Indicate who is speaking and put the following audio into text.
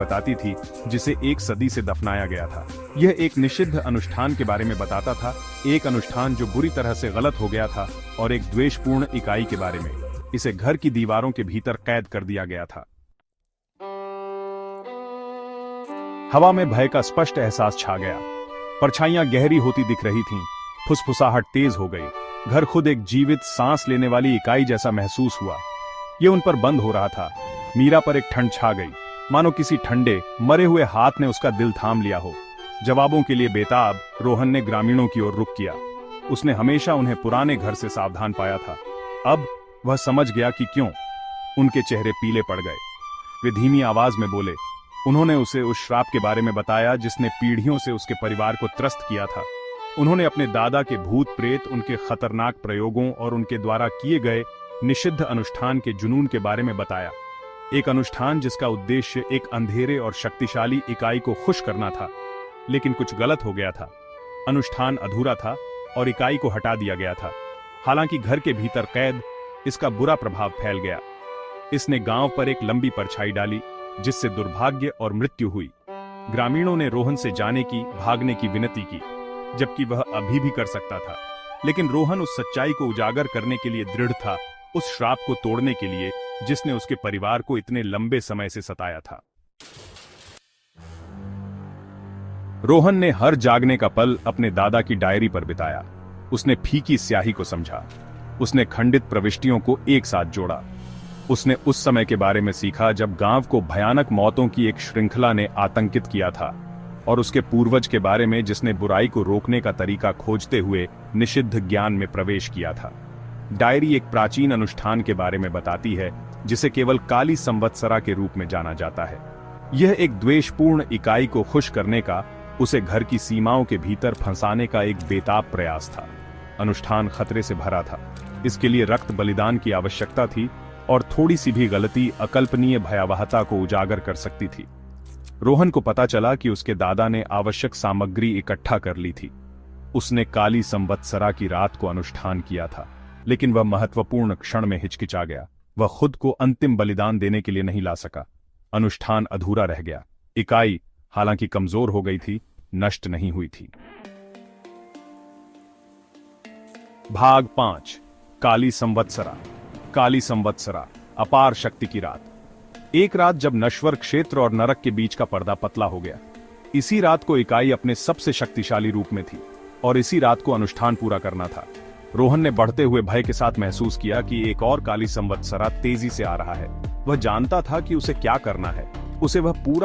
Speaker 1: बताती थी जिसे एक सदी से दफनाया गया था। यह एक निषिद्ध अनुष्ठान के बारे में बताता था, एक अनुष्ठान जो बुरी तरह से गलत हो गया था, और एक द्वेषपूर्ण इकाई के बारे में। इसे घर की दीवारों के भीतर कैद कर दिया गया था। हवा में भय का स्पष्ट एहसास छा गया। परछाइयां गहरी होती दिख रही थीं, फुसफुसाहट तेज हो गई। घर खुद एक जीवित सांस लेने वाली इकाई जैसा महसूस हुआ। यह उन पर बंद हो रहा था। मीरा पर एक ठंड छा गई, मानो किसी ठंडे मरे हुए हाथ ने उसका दिल थाम लिया हो। जवाबों के लिए बेताब रोहन ने ग्रामीणों की ओर रुख किया। उसने हमेशा उन्हें पुराने घर से सावधान पाया था। अब वह समझ गया कि क्यों उनके चेहरे पीले पड़ गए। वे धीमी आवाज में बोले। उन्होंने उसे उस श्राप के बारे में बताया जिसने पीढ़ियों से उसके परिवार को त्रस्त किया था। उन्होंने अपने दादा के भूत प्रेत, उनके खतरनाक प्रयोगों और उनके द्वारा किए गए निषिद्ध अनुष्ठान के जुनून के बारे में बताया। एक अनुष्ठान जिसका उद्देश्य एक अंधेरे और शक्तिशाली इकाई को खुश करना था। लेकिन कुछ गलत हो गया था। अनुष्ठान अधूरा था और इकाई को हटा दिया गया था। हालांकि घर के भीतर कैद, इसका बुरा प्रभाव फैल गया। इसने गांव पर एक लंबी परछाई डाली जिससे दुर्भाग्य और मृत्यु हुई। ग्रामीणों ने रोहन से जाने की, भागने की विनती की, जबकि वह अभी भी कर सकता था। लेकिन रोहन उस सच्चाई को उजागर करने के लिए दृढ़ था, उस श्राप को तोड़ने के लिए जिसने उसके परिवार को इतने लंबे समय से सताया था। रोहन ने हर जागने का पल अपने दादा की डायरी पर बिताया। उसने फीकी स्याही को समझा। उसने खंडित प्रविष्टियों को एक साथ जोड़ा। उसने उस समय के बारे में सीखा जब गांव को भयानक मौतों की एक श्रृंखला ने आतंकित किया था, और उसके पूर्वज के बारे में जिसने बुराई को रोकने का तरीका खोजते हुए निषिद्ध ज्ञान में प्रवेश किया था। डायरी एक प्राचीन अनुष्ठान के बारे में बताती है जिसे केवल काली संवत्सरा के रूप में जाना जाता है। यह एक द्वेषपूर्ण इकाई को खुश करने का, उसे घर की सीमाओं के भीतर फंसाने का एक बेताब प्रयास था। अनुष्ठान खतरे से भरा था। इसके लिए रक्त बलिदान की आवश्यकता थी, और थोड़ी सी भी गलती अकल्पनीय भयावहता को उजागर कर सकती थी। रोहन को पता चला कि उसके दादा ने आवश्यक सामग्री इकट्ठा कर ली थी। उसने काली संवत्सरा की रात को अनुष्ठान किया था, लेकिन वह महत्वपूर्ण क्षण में हिचकिचा गया। वह खुद को अंतिम बलिदान देने के लिए नहीं ला सका। अनुष्ठान अधूरा रह गया। इकाई, हालांकि कमजोर हो गई थी, नष्ट नहीं हुई थी। भाग 5। काली संवत्सरा। काली संवत्सरा, अपार शक्ति की रात। एक रात जब नश्वर क्षेत्र और नरक के बीच का पर्दा पतला हो गया। इसी रात को इकाई अपने सबसे शक्तिशाली रूप में थी, और इसी रात को अनुष्ठान पूरा करना था। रोहन ने बढ़ते हुए भय के साथ महसूस किया कि एक और काली संवत्सरा तेजी से आ रहा है। वह जानता था कि उसे क्या करना है। उसे वह पूरा